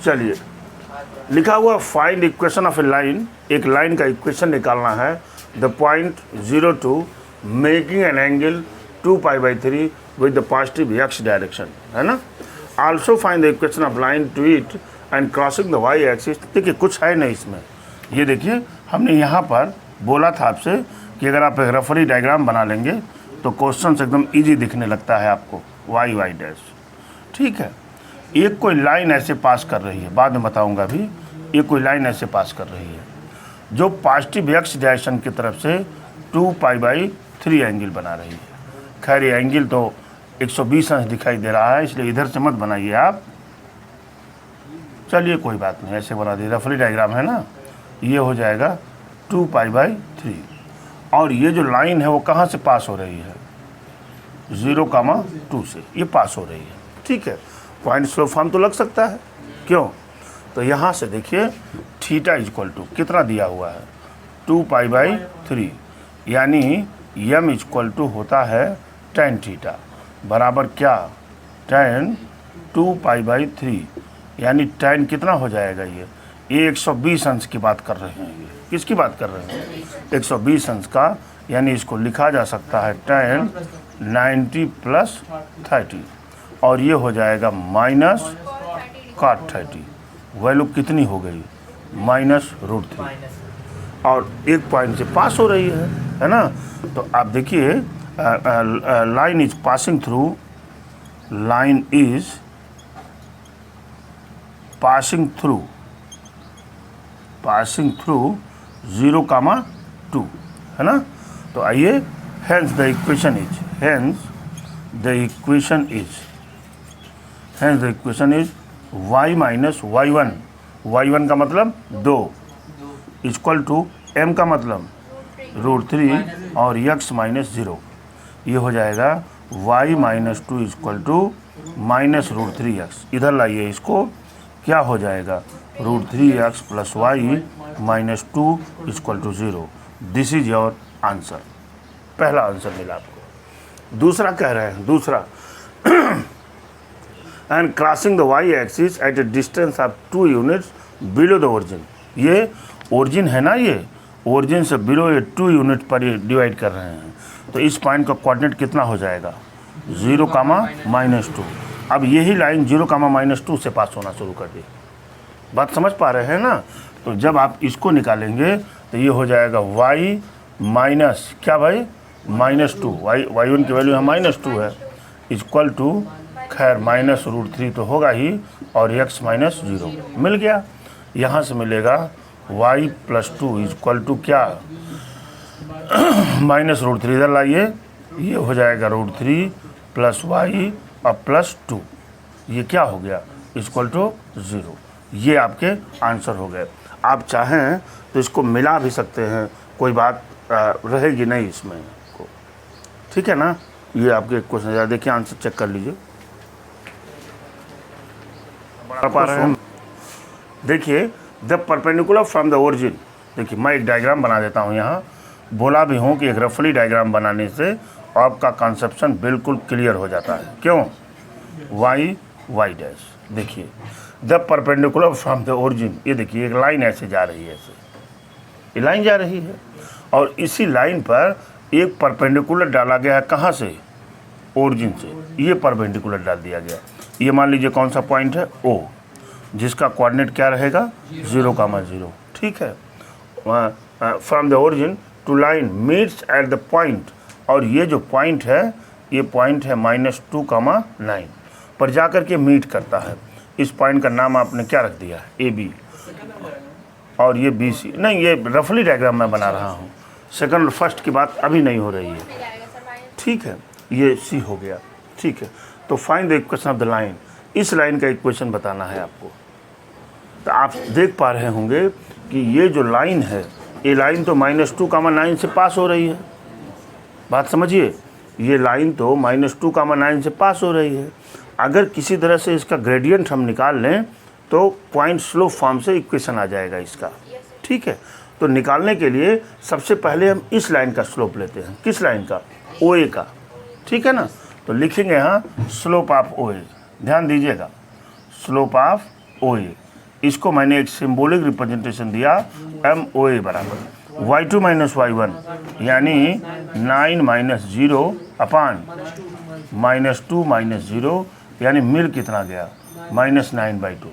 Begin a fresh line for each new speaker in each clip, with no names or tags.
चलिए, लिखा हुआ find equation of a line, एक लाइन का इक्वेशन निकालना है। The point 02 making an angle 2π/3 with the positive x direction, है ना। Also find the equation of line to it and crossing the y axis. देखिए कुछ है नहीं इसमें, ये देखिए हमने यहाँ पर बोला था आपसे कि अगर आप एक रफली डायग्राम बना लेंगे तो क्वेश्चन एकदम ईजी दिखने लगता है आपको, y डैश, ठीक है। एक कोई लाइन ऐसे पास कर रही है, बाद में बताऊंगा भी, एक कोई लाइन ऐसे पास कर रही है जो पॉजिटिव x डायरेक्शन की तरफ से 2π/3 एंगल बना रही है। खैर ये एंगल तो 120 अंश दिखाई दे रहा है, इसलिए इधर से मत बनाइए आप। चलिए कोई बात नहीं, ऐसे बना दीजिए, रफली डायग्राम है ना। ये हो जाएगा 2π/3 और ये जो लाइन है वो कहाँ से पास हो रही है, 0,2 से ये पास हो रही है, ठीक है। पॉइंट स्लोप फॉर्म तो लग सकता है, क्यों? तो यहाँ से देखिए थीटा इक्वल टू कितना दिया हुआ है, 2π/3, यानी m इक्वल टू होता है tan थीटा बराबर क्या, tan 2π/3, यानी tan कितना हो जाएगा, ये 120 अंश की बात कर रहे हैं। ये किसकी बात कर रहे हैं, 120 अंश का, यानी इसको लिखा जा सकता है tan 90 + 30 और ये हो जाएगा -cot 30। वैल्यू कितनी हो गई, -√3 और एक पॉइंट से पास हो रही है ना। तो आप देखिए line is passing through, line is passing through 0,2, है ना। तो आइए, hence the equation is y - y1 का मतलब 2 इक्वल टू m का मतलब √3 और x - 0। ये हो जाएगा y - 2 इक्वल टू -√3x। इधर लाइए इसको, क्या हो जाएगा, √3x + y - 2 equal to 0। This is your answer. पहला आंसर मिला आपको। दूसरा कह रहे हैं, दूसरा and crossing the y axis at a distance of 2 units below the origin. ये ओरिजिन है ना, ये ओरिजिन से बिलो ये 2 यूनिट पर ये डिवाइड कर रहे हैं। तो इस पॉइंट का कोऑर्डिनेट कितना हो जाएगा, 0,-2। अब यही लाइन 0,-2 से पास होना शुरू कर दी। बात समझ पा रहे हैं ना। तो जब आप इसको निकालेंगे तो ये हो जाएगा y माइनस क्या भाई, -2, y1 की वैल्यू यहाँ -2 है, इक्वल टू, खैर -√3 तो होगा ही, और x - 0 मिल गया। यहाँ से मिलेगा y + 2 इक्वल टू क्या, -√3 इधर लाइए, ये हो जाएगा √3 + y और +2, ये क्या हो गया, इक्वल टू 0। ये आपके आंसर हो गए। आप चाहें तो इसको मिला भी सकते हैं, कोई बात रहेगी नहीं इसमें को, ठीक है ना। ये आपके क्वेश्चन, देखिए आंसर चेक कर लीजिए। पा रहे हैं, देखिए the perpendicular from the origin. देखिए मैं एक डायग्राम बना देता हूँ यहाँ, बोला भी हूँ कि एक रफली डायग्राम बनाने से आपका कंसेप्शन बिल्कुल क्लियर हो जाता है। क्यों, y डैश, देखिए the perpendicular from the origin, ये देखिए एक लाइन ऐसे जा रही है, ऐसे ये लाइन जा रही है और इसी लाइन पर एक परपेंडिकुलर डाला गया है, कहाँ से, ओरिजिन से। ये परपेंडिकुलर डाल दिया गया, ये मान लीजिए कौन सा पॉइंट है, O, जिसका कोऑर्डिनेट क्या रहेगा, 0,0, ठीक है। From the origin to line meets at the point, और ये जो पॉइंट है, ये पॉइंट है -2,9 पर जाकर के मीट करता है। इस पॉइंट का नाम आपने क्या रख दिया, AB, और ये BC। नहीं, ये रफली डायग्राम मैं बना रहा हूँ, सेकंड और फर्स्ट की बात अभी नहीं हो रही है, ठीक है। ये C हो गया, ठीक है। तो find the equation of the line, इस लाइन का इक्वेशन बताना है आपको। तो आप देख पा रहे होंगे कि ये जो लाइन है, ये लाइन तो -2,9 से पास हो रही है। बात समझिए, ये लाइन तो -2,9 से पास हो रही है। अगर किसी तरह से इसका ग्रेडियंट हम निकाल लें तो पॉइंट स्लोप फॉर्म से इक्वेशन आ जाएगा इसका, ठीक है। तो निकालने के लिए सबसे पहले हम इस लाइन का स्लोप लेते हैं। किस लाइन का, OA का, ठीक है ना। तो लिखेंगे यहाँ स्लोप ऑफ OA, ध्यान दीजिएगा, स्लोप ऑफ OA इसको मैंने एक सिंबॉलिक रिप्रेजेंटेशन दिया MOA बराबर y2 माइनस y1 यानी 9 माइनस 0 अपान -2 माइनस 0 यानी मिल कितना गया -9/2।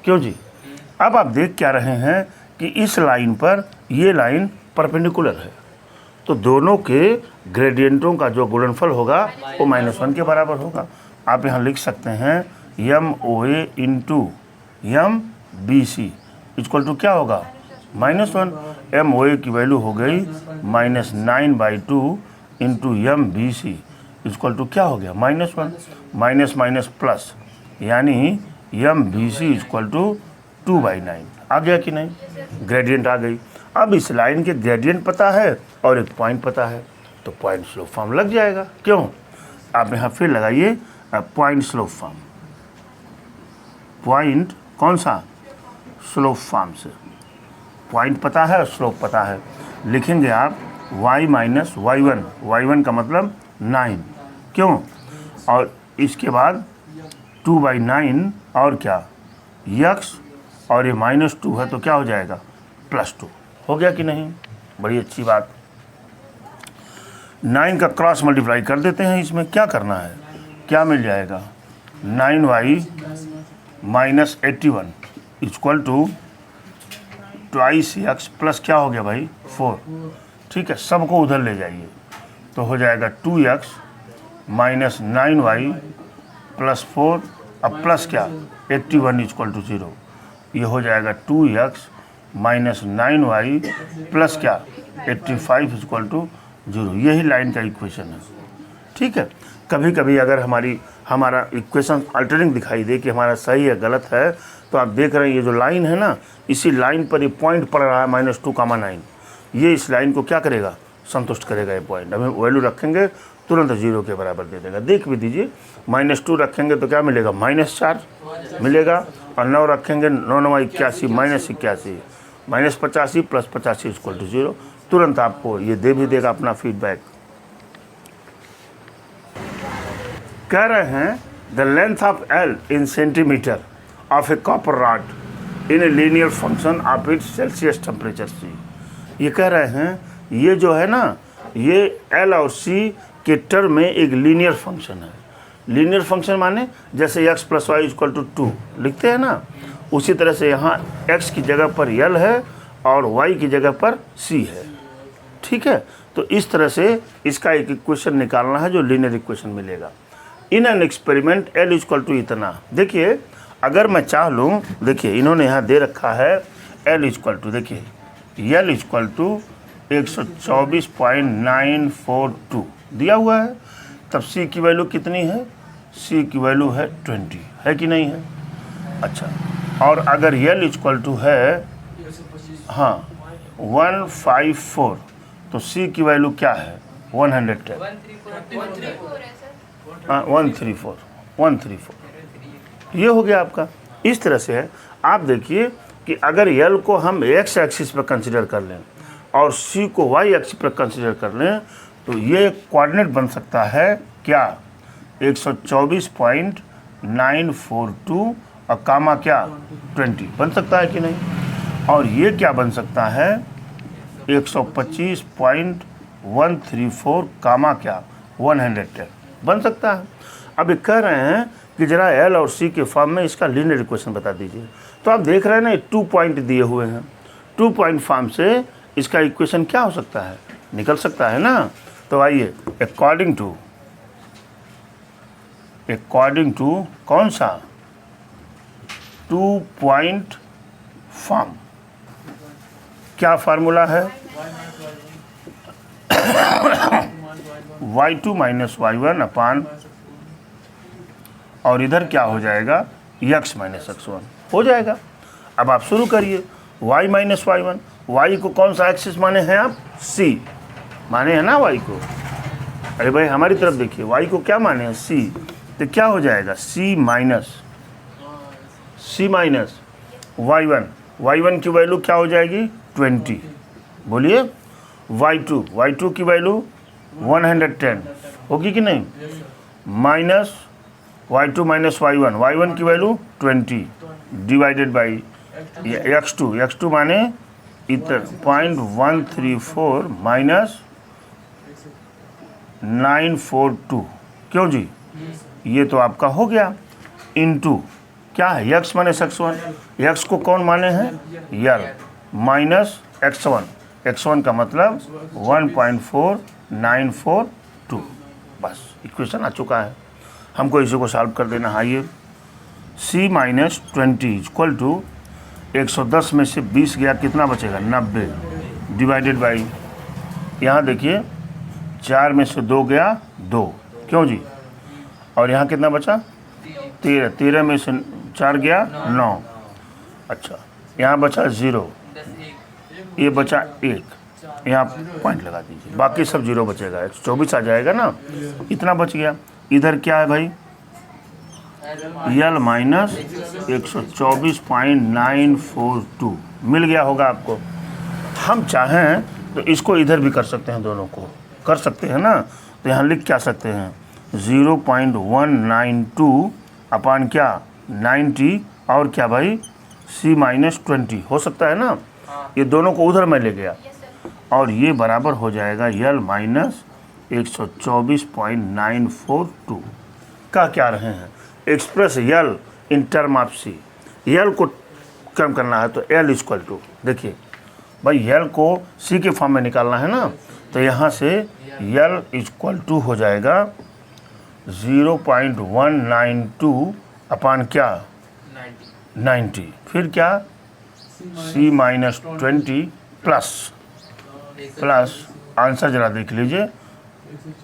क्यों जी? अब आप देख क्या रहे हैं कि इस लाइन पर ये लाइन परपेंडिकुलर है, तो दोनों के ग्रेडियंटों का जो गुणनफल होगा वो -1 के बराबर होगा। आप यहाँ लिख सकते हैं MOA into MBC equal to क्या होगा -1। MOA की वैल्यू हो गई -9/2 इंटू MBC इक्वल टू क्या हो गया -1 माइनस माइनस प्लस यानी MBC इक्वल टू 2/9। आ गया कि नहीं? ग्रेडियंट आ गई। अब इस लाइन के ग्रेडियंट पता है और एक पॉइंट पता है, तो पॉइंट स्लोप फॉर्म लग जाएगा। क्यों? आप यहाँ फिर लगाइए पॉइंट स्लोप फॉर्म। पॉइंट कौन सा? स्लोप फॉर्म से। पॉइंट पता है और स्लोप पता है। लिखेंगे आप y माइनस y1, y1 का मतलब 9। क्यों? और इसके बाद 2/9 और क्या x और ये -2 है तो क्या हो जाएगा +2। हो गया कि नहीं? बड़ी अच्छी बात। 9 का क्रॉस मल्टीप्लाई कर देते हैं। इसमें क्या करना है? क्या मिल जाएगा 9y minus 81 equal to 2x plus क्या हो गया भाई 4। ठीक है, सबको उधर ले जाइए तो हो जाएगा 2x माइनस 9y प्लस 4 अब प्लस क्या 81 इक्वल टू 0। ये हो जाएगा 2x माइनस 9y प्लस क्या 85 इक्वल टू 0। यही लाइन का इक्वेशन है। ठीक है, कभी कभी अगर हमारा इक्वेशन अल्टरनेटिव दिखाई दे कि हमारा सही है गलत है, तो आप देख रहे हैं ये जो लाइन है ना, इसी लाइन पर ये पॉइंट पड़ रहा है -2,9। ये इस लाइन को क्या करेगा? संतुष्ट करेगा। ये पॉइंट हमें वैल्यू रखेंगे तुरंत 0 के बराबर दे देगा। देख भी दीजिए, -2 रखेंगे तो क्या मिलेगा -4 मिलेगा, और 9 रखेंगे 9 9 81 -81 -85 प्लस 85 इक्वल टू 0। तुरंत आपको ये दे भी देगा अपना फीडबैक। कह रहे हैं the length of L in centimetre of A copper rod in a linear function of its Celsius temperature C। ये कह रहे हैं ये जो है ना, ये L और C के टर्म में एक लीनियर फंक्शन है। लीनियर फंक्शन माने जैसे x plus y equal to 2 लिखते हैं ना, उसी तरह से यहाँ x की जगह पर L है और y की जगह पर C है। ठीक है, तो इस तरह से इसका एक इक्वेशन निकालना है जो लीनियर इक्वेशन मिलेगा। In an experiment L equal to इतना। देखिए अगर मैं चाह लूँ, देखिए इन्होंने यहाँ दे रखा है L इक्वल टू, देखिए L इक्वल टू 124.942 दिया हुआ है। तब C की वैल्यू कितनी है? C की वैल्यू है 20, है कि नहीं है? अच्छा, और अगर L इक्वल टू है 154 तो C की वैल्यू क्या है 110 134 ये हो गया आपका। इस तरह से है। आप देखिए कि अगर L को हम x एक्सिस पर कंसिडर कर लें और C को y एक्सिस पर कंसिडर कर लें तो ये कोऑर्डिनेट बन सकता है क्या 124.942 और कामा क्या 20 बन सकता है कि नहीं? और ये क्या बन सकता है 125.134 कामा क्या 110 बन सकता है। अब ये कह रहे हैं कि जरा L और C के फॉर्म में इसका लीनियर इक्वेशन बता दीजिए। तो आप देख रहे हैं ना 2 पॉइंट दिए हुए हैं, 2 पॉइंट फॉर्म से इसका इक्वेशन क्या हो सकता है? निकल सकता है ना। तो आइए अकॉर्डिंग टू कौन सा 2 पॉइंट फॉर्म, क्या फार्मूला है y2 माइनस y1 अपान, और इधर क्या हो जाएगा x माइनस x1 हो जाएगा। अब आप शुरू करिए y माइनस y1। y को कौन सा एक्सिस माने हैं आप? C माने हैं ना y को। अरे भाई हमारी तरफ देखिए, y को क्या माने हैं? C। तो क्या हो जाएगा C माइनस y1 की वैल्यू क्या हो जाएगी 20। बोलिए y2 की वैल्यू 110 होगी कि नहीं, माइनस y2 माइनस y1 की वैल्यू 20 डिवाइडेड बाई x2 माने इतना 0.134 माइनस 942, क्यों जी? ये तो आपका हो गया इनटू क्या है, x माने x1, x को कौन माने हैं यल, माइनस x1 का मतलब 1.4942। बस इक्वेशन आ चुका है, हमको इसी को सॉल्व कर देना। आइए c माइनस 20 इक्वल टू 110 में से 20 गया, कितना बचेगा 90, डिवाइडेड बाई यहाँ देखिए 4 में से 2 गया 2, क्यों जी? और यहाँ कितना बचा 13 में से 4 गया 9, अच्छा यहाँ बचा 0, ये बचा 1, यहाँ पॉइंट लगा दीजिए, बाकी सब 0 बचेगा, 124 आ जाएगा ना, इतना बच गया। इधर क्या है भाई यल माइनस 124.942 मिल गया होगा आपको। हम चाहें तो इसको इधर भी कर सकते हैं, दोनों को कर सकते हैं ना, तो यहाँ लिख क्या सकते हैं 0.192 अपान क्या 90 और क्या भाई c माइनस 20 हो सकता है ना, ये दोनों को उधर में ले गया और ये बराबर हो जाएगा यल माइनस 124.942 का क्या रहे हैं express L in term of C, L को कम करना है तो एल इक्वल टू, देखिए भाई यल को सी के फॉर्म में निकालना है ना, तो यहाँ से यल इक्वल टू हो जाएगा 0.192 अपान क्या 90, फिर क्या c माइनस 20 प्लस आंसर जरा देख लीजिए,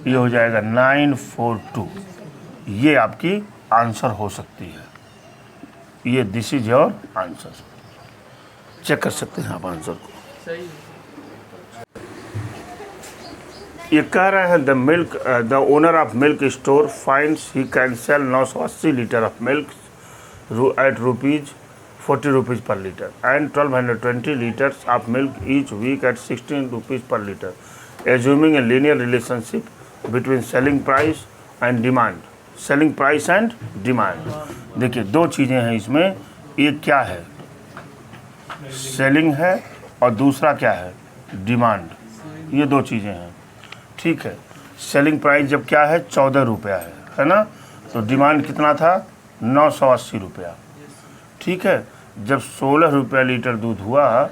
ये हो जाएगा 942, ये आपकी आंसर हो सकती है, ये this is your answer, check कर सकते हैं आप आंसर को। ये कह रहे हैं the owner of milk store finds he can sell 980 litre of milk eight ₹40 per liter and 1220 liters of milk each week at 16 rupees per liter, assuming a linear relationship between selling price and demand. Selling price and demand, देखिए दो चीज़ें हैं इसमें, एक क्या है selling है और दूसरा क्या है डिमांड, ये दो चीज़ें हैं, ठीक है। सेलिंग प्राइस जब क्या है 14 रुपया है ना, तो डिमांड कितना था 980 रुपया, ठीक है। जब 16 रुपया लीटर दूध हुआ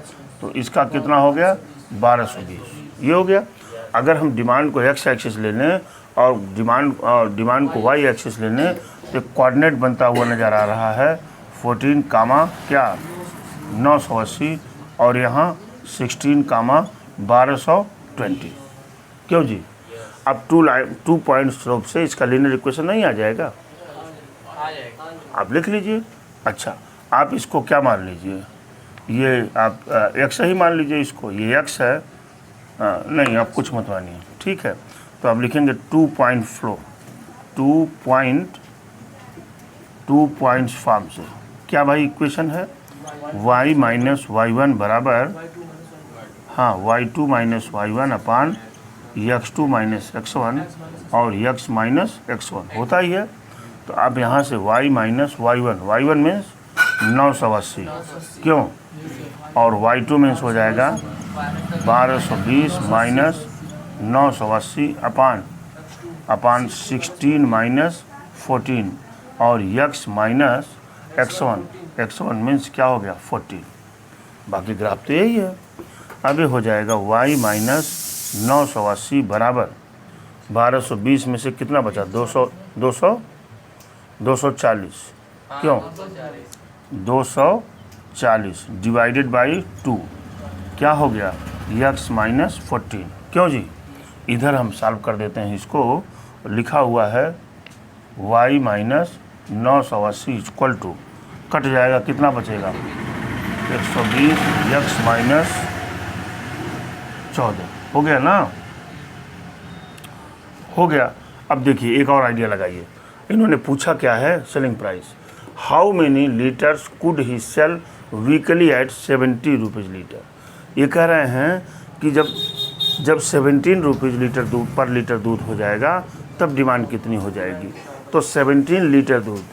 तो इसका कितना हो गया 1220, ये हो गया। अगर हम डिमांड को एक्स एक्सिस ले लें और डिमांड को वाई एक्सिस ले लें तो कोऑर्डिनेट बनता हुआ नज़र आ रहा है 14 कामा क्या 980 और यहाँ 16 कामा 1220, क्यों जी? अब 2 पॉइंट स्लोप से इसका लीनियर इक्वेशन नहीं आ जाएगा, आप लिख लीजिए। अच्छा आप इसको क्या मान लीजिए, ये आप एक्स ही मान लीजिए, इसको ये एक्स है, नहीं आप कुछ मत मानिए, ठीक है। तो आप लिखेंगे 2 पॉइंट फ्लो, 2 पॉइंट्स फॉर्म से क्या भाई इक्वेशन है y माइनस y1 बराबर हाँ y2 माइनस y1 अपान x2 माइनस x1 और x माइनस x1 होता ही है। तो आप यहाँ से y माइनस y1 मीन्स 980, क्यों? और y2 मीन्स हो जाएगा 1220 माइनस 980 अपान 16 माइनस 14 और x माइनस x1 मीन्स क्या हो गया 14, बाकी ग्राफ तो यही है। अब ये हो जाएगा y माइनस 980 बराबर 1220 में से कितना बचा 240, क्यों 240 डिवाइडेड बाई 2 क्या हो गया x माइनस 14, क्यों जी? इधर हम सॉल्व कर देते हैं, इसको लिखा हुआ है y minus 980 equal to cut जाएगा, कितना बचेगा 120 x माइनस 14, हो गया ना, हो गया। अब देखिए एक और आइडिया लगाइए, इन्होंने पूछा क्या है selling price, how many litres could he sell weekly at 70 rupees litre. ये कह रहे हैं कि जब 17 रुपीज़ पर लीटर दूध हो जाएगा तब डिमांड कितनी हो जाएगी। तो 17 लीटर दूध,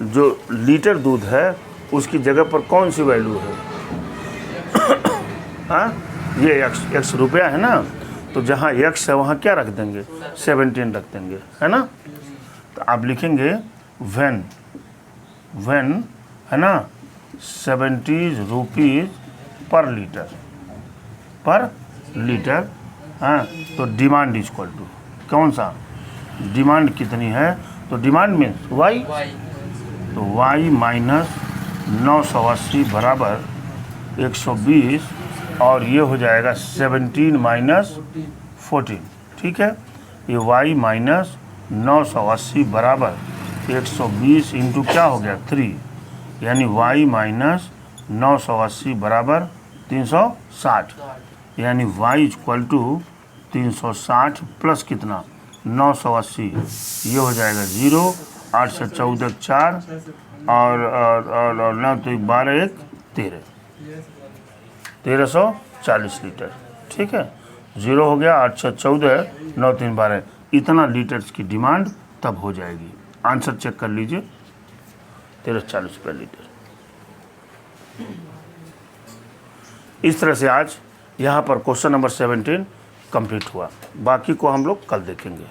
जो लीटर दूध है उसकी जगह पर कौन सी वैल्यू है? हाँ, ये x रुपया है ना, तो जहाँ x है वहाँ क्या रख देंगे? 17 रख देंगे, है ना। तो आप लिखेंगे व्हेन है ना 70 रुपीज़ पर लीटर। हाँ, तो डिमांड इज इक्वल टू कौन सा? डिमांड कितनी है? तो डिमांड मीन्स y, तो y माइनस 980 बराबर 120, और ये हो जाएगा 17 माइनस 14, ठीक है। ये y माइनस 980 बराबर 120 इंटू क्या हो गया 3, यानी y माइनस 980 बराबर 360, यानी y इक्वल टू 360 प्लस कितना 980, ये हो जाएगा 0, 8 से 14 4 और 9 तो 12 1 13, 1340 लीटर, ठीक है। 0 हो गया, 8 से 14 9 3 12, इतना लीटर्स की डिमांड तब हो जाएगी। आंसर चेक कर लीजिए, 1340 रुपये लीटर। इस तरह से आज यहाँ पर क्वेश्चन नंबर 17 कंप्लीट हुआ। बाकी को हम लोग कल देखेंगे।